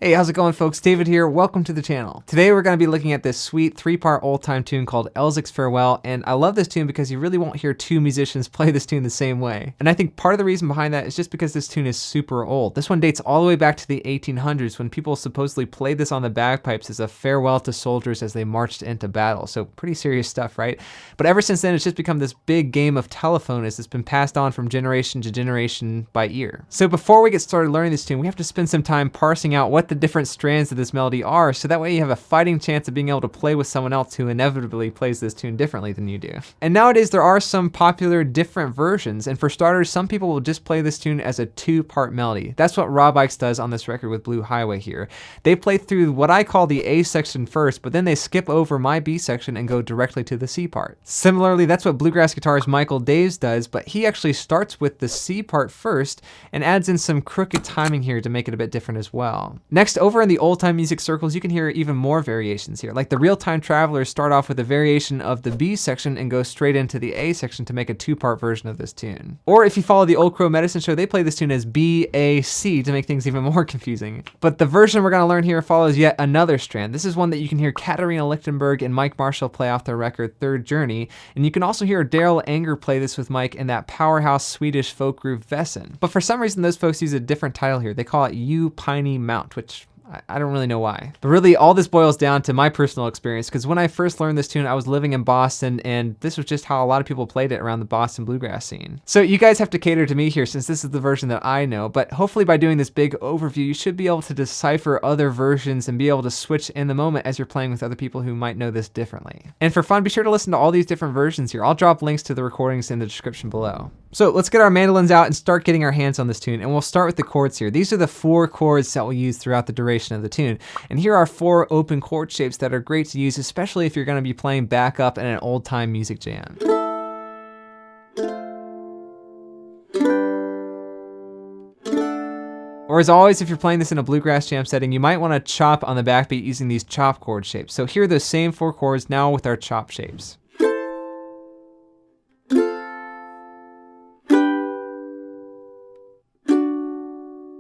Hey, how's it going, folks? David here. Welcome to the channel. Today we're going to be looking at this sweet 3-part old-time tune called Elzic's Farewell, and I love this tune because you really won't hear two musicians play this tune the same way. And I think part of the reason behind that is just because this tune is super old. This one dates all the way back to the 1800s when people supposedly played this on the bagpipes as a farewell to soldiers as they marched into battle. So pretty serious stuff, right? But ever since then, it's just become this big game of telephone as it's been passed on from generation to generation by ear. So before we get started learning this tune, we have to spend some time parsing out what the different strands of this melody are, so that way you have a fighting chance of being able to play with someone else who inevitably plays this tune differently than you do. And nowadays there are some popular different versions, and for starters, some people will just play this tune as a 2-part melody. That's what Rob Ickes does on this record with Blue Highway here. They play through what I call the A section first, but then they skip over my B section and go directly to the C part. Similarly, that's what bluegrass guitarist Michael Daves does, but he actually starts with the C part first and adds in some crooked timing here to make it a bit different as well. Next, over in the old-time music circles, you can hear even more variations here. Like the Real-Time Travelers start off with a variation of the B section and go straight into the A section to make a 2-part version of this tune. Or if you follow the Old Crow Medicine Show, they play this tune as B, A, C to make things even more confusing. But the version we're going to learn here follows yet another strand. This is one that you can hear Katarina Lichtenberg and Mike Marshall play off their record Third Journey, and you can also hear Daryl Anger play this with Mike in that powerhouse Swedish folk group Vesson. But for some reason, those folks use a different title here. They call it You Piney Mount, which I don't really know why. But really, all this boils down to my personal experience, because when I first learned this tune, I was living in Boston, and this was just how a lot of people played it around the Boston bluegrass scene. So you guys have to cater to me here, since this is the version that I know, but hopefully by doing this big overview, you should be able to decipher other versions and be able to switch in the moment as you're playing with other people who might know this differently. And for fun, be sure to listen to all these different versions here. I'll drop links to the recordings in the description below. So let's get our mandolins out and start getting our hands on this tune, and we'll start with the chords here. These are the 4 chords that we'll use throughout the duration of the tune. And here are 4 open chord shapes that are great to use, especially if you're going to be playing backup in an old-time music jam. Or as always, if you're playing this in a bluegrass jam setting, you might want to chop on the backbeat using these chop chord shapes. So here are those same 4 chords now with our chop shapes.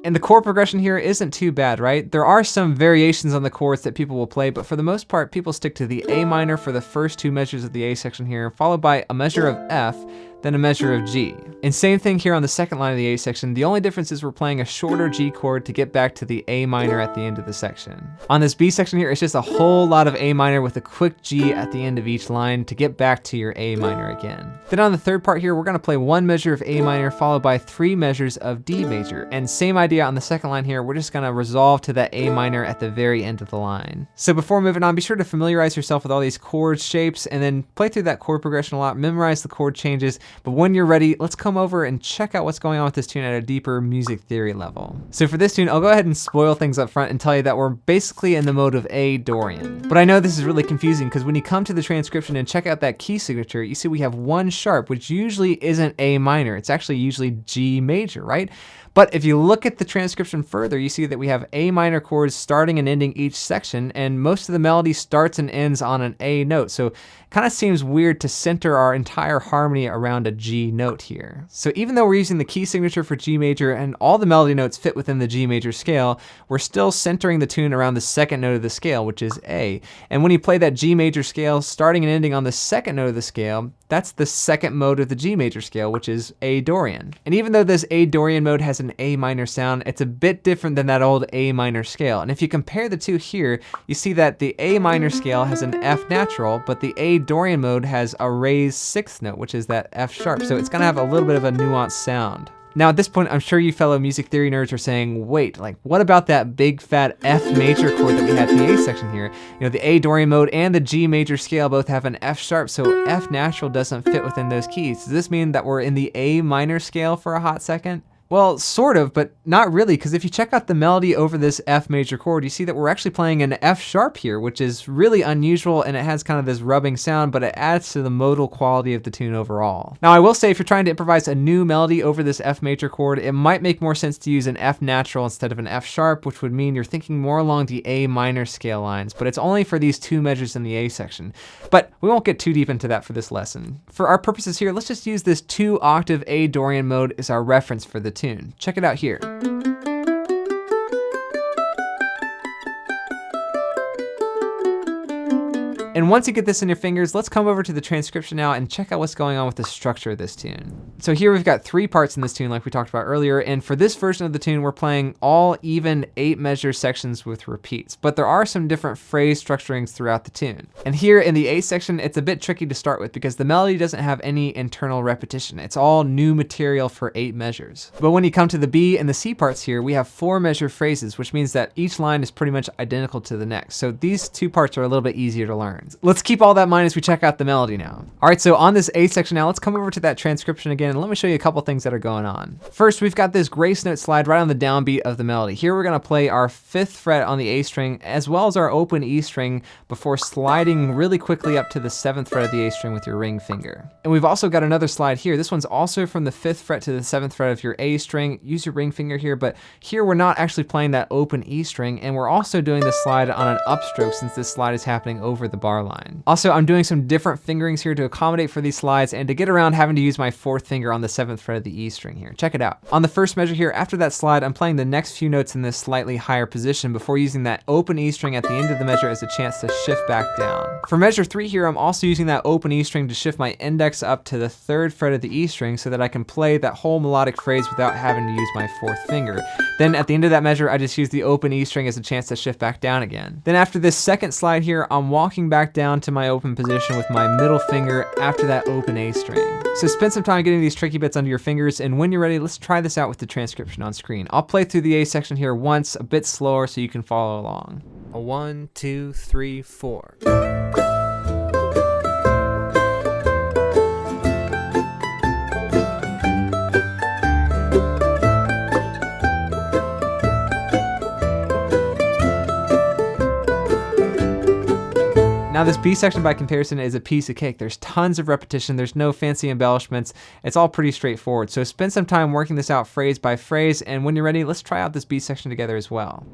And the chord progression here isn't too bad, right? There are some variations on the chords that people will play, but for the most part, people stick to the A minor for the first 2 measures of the A section here, followed by a measure of F, then a measure of G. And same thing here on the second line of the A section. The only difference is we're playing a shorter G chord to get back to the A minor at the end of the section. On this B section here, it's just a whole lot of A minor with a quick G at the end of each line to get back to your A minor again. Then on the third part here, we're gonna play 1 measure of A minor followed by 3 measures of D major. And same idea on the second line here, we're just gonna resolve to that A minor at the very end of the line. So before moving on, be sure to familiarize yourself with all these chord shapes and then play through that chord progression a lot, memorize the chord changes. But when you're ready, let's come over and check out what's going on with this tune at a deeper music theory level. So for this tune, I'll go ahead and spoil things up front and tell you that we're basically in the mode of A Dorian. But I know this is really confusing because when you come to the transcription and check out that key signature, you see we have 1 sharp, which usually isn't A minor. It's actually usually G major, right? But if you look at the transcription further, you see that we have A minor chords starting and ending each section, and most of the melody starts and ends on an A note. So it kind of seems weird to center our entire harmony around a G note here. So even though we're using the key signature for G major and all the melody notes fit within the G major scale, we're still centering the tune around the second note of the scale, which is A. And when you play that G major scale starting and ending on the second note of the scale, that's the second mode of the G major scale, which is A Dorian. And even though this A Dorian mode has an A minor sound, it's a bit different than that old A minor scale. And if you compare the two here, you see that the A minor scale has an F natural, but the A Dorian mode has a raised 6th note, which is that F sharp. So it's gonna have a little bit of a nuanced sound. Now at this point, I'm sure you fellow music theory nerds are saying, wait, like what about that big fat F major chord that we had in the A section here? You know, the A Dorian mode and the G major scale both have an F sharp, so F natural doesn't fit within those keys. Does this mean that we're in the A minor scale for a hot second? Well, sort of, but not really, because if you check out the melody over this F major chord, you see that we're actually playing an F sharp here, which is really unusual, and it has kind of this rubbing sound, but it adds to the modal quality of the tune overall. Now, I will say, if you're trying to improvise a new melody over this F major chord, it might make more sense to use an F natural instead of an F sharp, which would mean you're thinking more along the A minor scale lines, but it's only for these 2 measures in the A section. But we won't get too deep into that for this lesson. For our purposes here, let's just use this 2-octave A Dorian mode as our reference for the tune. Check it out here. And once you get this in your fingers, let's come over to the transcription now and check out what's going on with the structure of this tune. So here we've got 3 parts in this tune like we talked about earlier, and for this version of the tune, we're playing all even 8 measure sections with repeats, but there are some different phrase structurings throughout the tune. And here in the A section, it's a bit tricky to start with because the melody doesn't have any internal repetition. It's all new material for 8 measures. But when you come to the B and the C parts here, we have 4 measure phrases, which means that each line is pretty much identical to the next. So these 2 parts are a little bit easier to learn. Let's keep all that in mind as we check out the melody now. All right, so on this A section now, let's come over to that transcription again and let me show you a couple things that are going on. First, we've got this grace note slide right on the downbeat of the melody. Here we're gonna play our 5th fret on the A string as well as our open E string before sliding really quickly up to the 7th fret of the A string with your ring finger. And we've also got another slide here. This one's also from the 5th fret to the 7th fret of your A string. Use your ring finger here, but here we're not actually playing that open E string, and we're also doing the slide on an upstroke since this slide is happening over the bar line. Also, I'm doing some different fingerings here to accommodate for these slides and to get around having to use my 4th finger on the 7th fret of the E string here. Check it out. On the first measure here, after that slide, I'm playing the next few notes in this slightly higher position before using that open E string at the end of the measure as a chance to shift back down. For measure 3 here, I'm also using that open E string to shift my index up to the 3rd fret of the E string so that I can play that whole melodic phrase without having to use my 4th finger. Then at the end of that measure, I just use the open E string as a chance to shift back down again. Then after this second slide here, I'm walking back down to my open position with my middle finger after that open A string. So spend some time getting these tricky bits under your fingers, and when you're ready, let's try this out with the transcription on screen. I'll play through the A section here once, a bit slower so you can follow along. A 1, 2, 3, 4. Now this B section by comparison is a piece of cake. There's tons of repetition, there's no fancy embellishments, it's all pretty straightforward. So spend some time working this out phrase by phrase, and when you're ready, let's try out this B section together as well.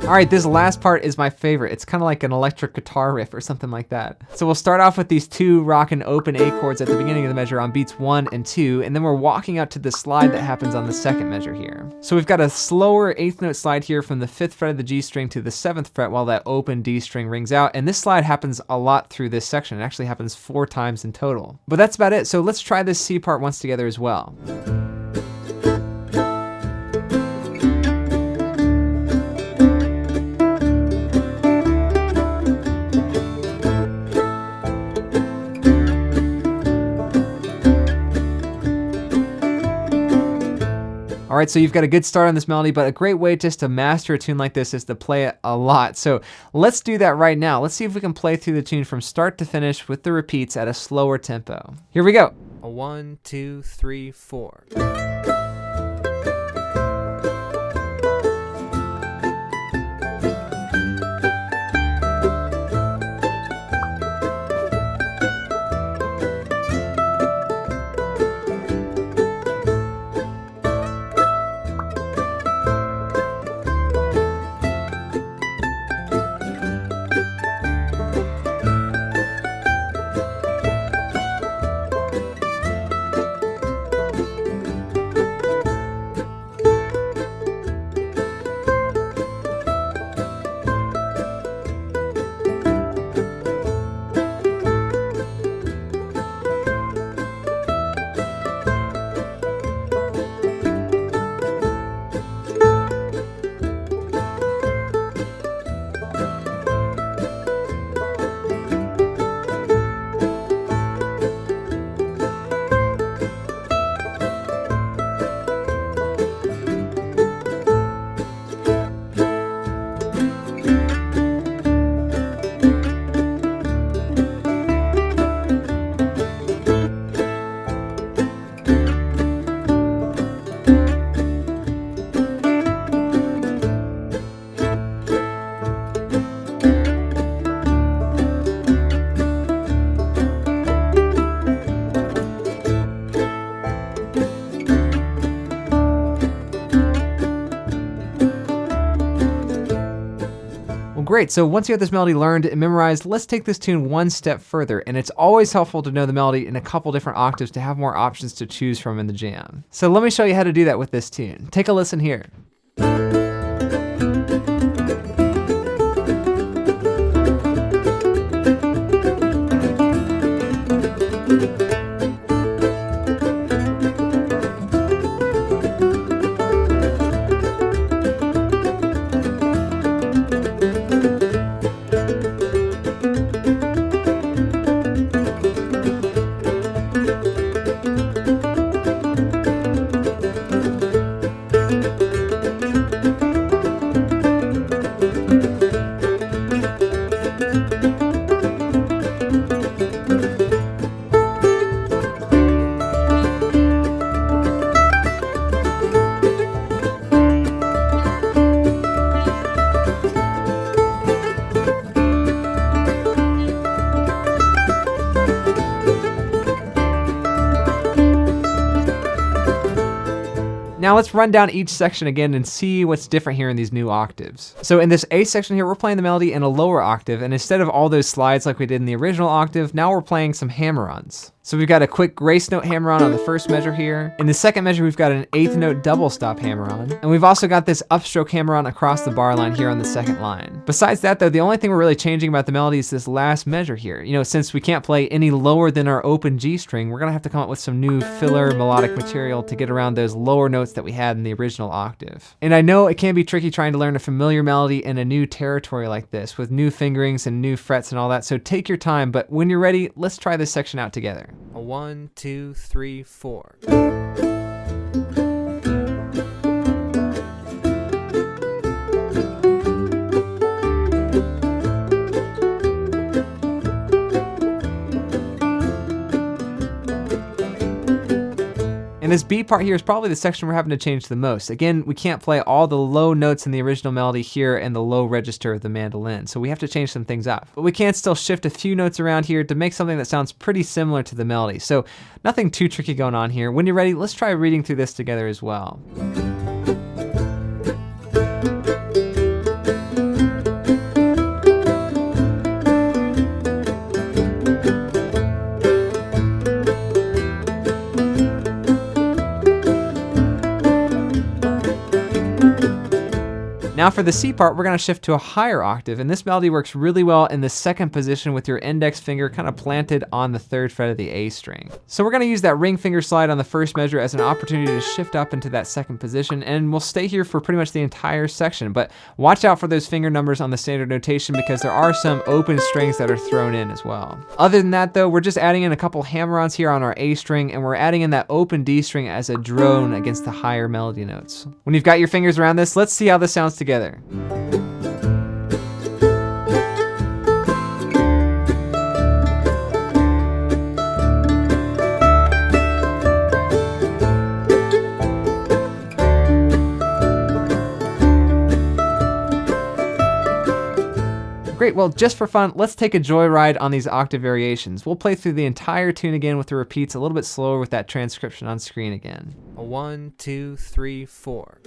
All right, this last part is my favorite. It's kind of like an electric guitar riff or something like that. So we'll start off with these 2 rockin' open A chords at the beginning of the measure on beats 1 and 2, and then we're walking up to the slide that happens on the 2nd measure here. So we've got a slower 8th note slide here from the 5th fret of the G string to the 7th fret while that open D string rings out, and this slide happens a lot through this section. It actually happens 4 times in total. But that's about it, so let's try this C part once together as well. All right, so you've got a good start on this melody, but a great way just to master a tune like this is to play it a lot. So let's do that right now. Let's see if we can play through the tune from start to finish with the repeats at a slower tempo. Here we go. A 1, 2, 3, 4. Great, so once you have this melody learned and memorized, let's take this tune one step further. And it's always helpful to know the melody in a couple different octaves to have more options to choose from in the jam. So let me show you how to do that with this tune. Take a listen here. Now let's run down each section again and see what's different here in these new octaves. So in this A section here, we're playing the melody in a lower octave, and instead of all those slides like we did in the original octave, now we're playing some hammer-ons. So we've got a quick grace note hammer-on the first measure here. In the second measure, we've got an eighth note double stop hammer-on. And we've also got this upstroke hammer-on across the bar line here on the second line. Besides that though, the only thing we're really changing about the melody is this last measure here. You know, since we can't play any lower than our open G string, we're gonna have to come up with some new filler melodic material to get around those lower notes that we had in the original octave. And I know it can be tricky trying to learn a familiar melody in a new territory like this with new fingerings and new frets and all that, so take your time, but when you're ready, let's try this section out together. 1, 2, 3, 4. And this B part here is probably the section we're having to change the most. Again, we can't play all the low notes in the original melody here in the low register of the mandolin, so we have to change some things up. But we can still shift a few notes around here to make something that sounds pretty similar to the melody. So nothing too tricky going on here. When you're ready, let's try reading through this together as well. Now for the C part, we're gonna shift to a higher octave, and this melody works really well in the second position with your index finger kind of planted on the third fret of the A string. So we're gonna use that ring finger slide on the first measure as an opportunity to shift up into that second position, and we'll stay here for pretty much the entire section, but watch out for those finger numbers on the standard notation because there are some open strings that are thrown in as well. Other than that though, we're just adding in a couple hammer-ons here on our A string, and we're adding in that open D string as a drone against the higher melody notes. When you've got your fingers around this, let's see how this sounds together. Great, well, just for fun, let's take a joyride on these octave variations. We'll play through the entire tune again with the repeats a little bit slower with that transcription on screen again. 1, 2, 3, 4.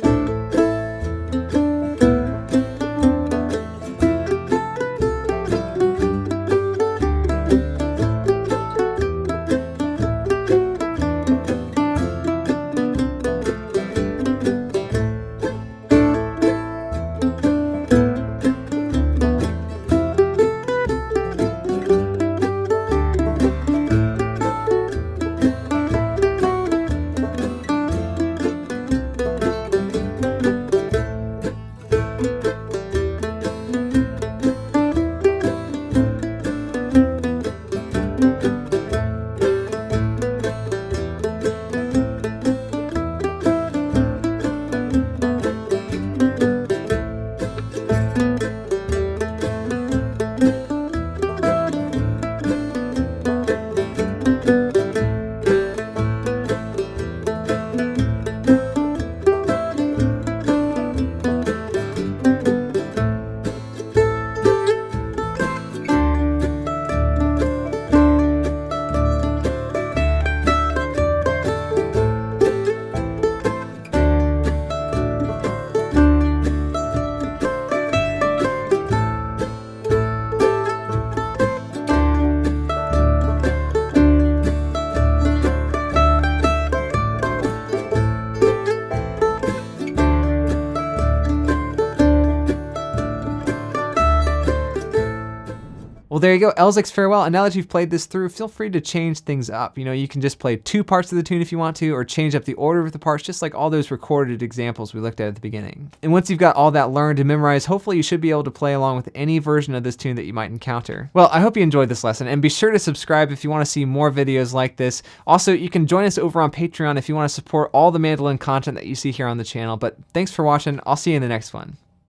Well, there you go, Elzic's Farewell. And now that you've played this through, feel free to change things up. You know, you can just play 2 parts of the tune if you want to, or change up the order of the parts, just like all those recorded examples we looked at the beginning. And once you've got all that learned and memorized, hopefully you should be able to play along with any version of this tune that you might encounter. Well, I hope you enjoyed this lesson, and be sure to subscribe if you want to see more videos like this. Also, you can join us over on Patreon if you want to support all the mandolin content that you see here on the channel. But thanks for watching. I'll see you in the next one.